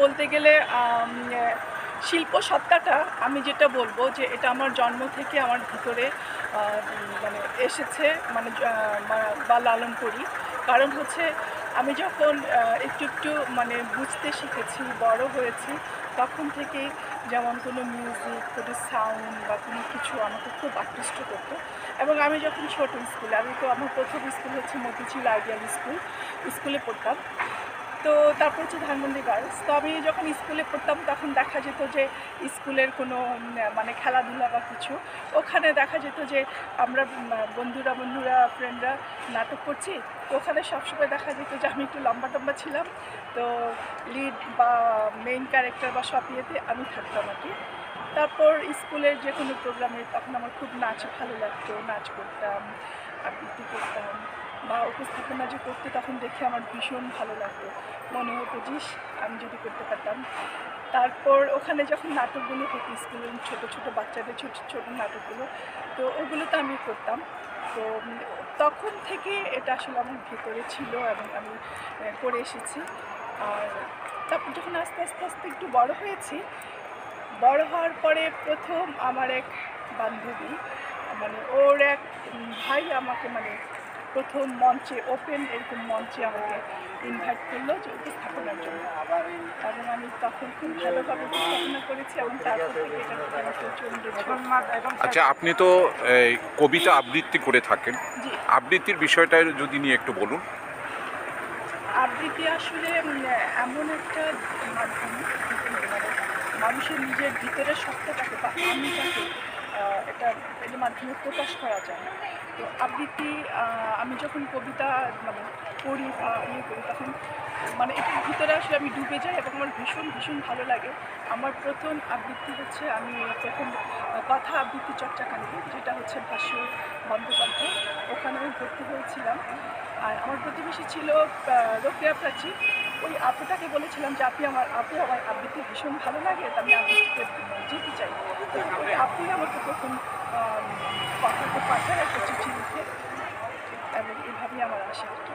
বলতে গেলে শিল্প সত্তাটা আমি যেটা বলবো যে এটা আমার জন্ম থেকে আমার ভিতরে মানে এসেছে, মানে বা লালন করি। কারণ হচ্ছে আমি যখন একটু একটু মানে বুঝতে শিখেছি, বড় হয়েছি, তখন থেকেই যেমন কোনো মিউজিক, কোনো সাউন্ড বা কোনো কিছু আমাকে খুব আকৃষ্ট করতো। এবং আমি যখন ছোট স্কুলে, আমি তো আমার প্রথম স্কুল হচ্ছে মতিঝিল আইডিয়াল স্কুলে পড়তাম। তো তারপর হচ্ছে ধানমন্ডি গার্লস। তো আমি যখন স্কুলে পড়তাম তখন দেখা যেত যে স্কুলের কোনো মানে খেলাধুলা বা কিছু, ওখানে দেখা যেত যে আমরা বন্ধুরা ফ্রেন্ডরা নাটক করছি। তো ওখানে সবসময় দেখা যেত যে আমি একটু লম্বা ছিলাম। তো লিড বা মেইন ক্যারেক্টার বা সব ইয়েতে আমি থাকতাম আর কি। তারপর স্কুলের যে কোনো প্রোগ্রামে তখন আমার খুব নাচ ভালো লাগতো, নাচ করতাম, আবৃত্তি করতাম বা উপস্থাপনা যে করতে তখন দেখে আমার ভীষণ ভালো লাগতো। মনে হতো যে আমি যদি করতে পারতাম। তারপর ওখানে যখন নাটকগুলো হতো স্কুলের ছোট বাচ্চাদের ছোট নাটকগুলো, তো ওগুলো তো আমি করতাম। তো তখন থেকে এটা আসলে আমার ভেতরে ছিল এবং আমি করে এসেছি। আর তারপর যখন আস্তে একটু বড় হয়েছি, বড় হওয়ার পরে প্রথম আমার এক বান্ধবী, মানে ওর এক ভাই আমাকে মানে প্রথম মঞ্চে, ওপেন এরকম মঞ্চে আমাকে ইনভাইট করলো যে উপস্থাপনার জন্য। এবং আমি তখন খুব ভালোভাবে উপস্থাপনা করেছি এবং তারপর থেকে এটা আমার প্রচণ্ড আচ্ছা, আপনি তো কবিতা আবৃত্তি করে থাকেন। জি। আবৃত্তির বিষয়টা যদি নিয়ে একটু বলুন। আবৃত্তি আসলে এমন একটা মাধ্যম, মানে মানুষের নিজের ভিতরের সত্তাটাকে বা আমিটাকে এটা এর মাধ্যমে প্রকাশ করা যায়। তো আবৃত্তি আমি যখন কবিতা মানে পড়ি বা ইয়ে করি তখন মানে এটার ভিতরে আসলে আমি ডুবে যাই এবং আমার ভীষণ ভালো লাগে। আমার প্রথম আবৃত্তি হচ্ছে আমি প্রথম কথা আবৃত্তি চর্চাকাণ্ডে, যেটা হচ্ছে ভাস্বর বন্দ্যোপাধ্যায়, ওখানে আমি ভর্তি হয়েছিলাম। আর আমার প্রতিবেশী ছিল রোকেয়া প্রাচী। ওই আপুটাকে বলেছিলাম যে আপু আমার আবৃত্তি ভীষণ ভালো লাগে, তো আমি আবৃত্তিতে যেতে চাই। তো ওই আপুই আমাকে প্রথম কথাতে পাঠায় একটা চিঠি লিখে, এবং এভাবেই আমার আসে আর কি।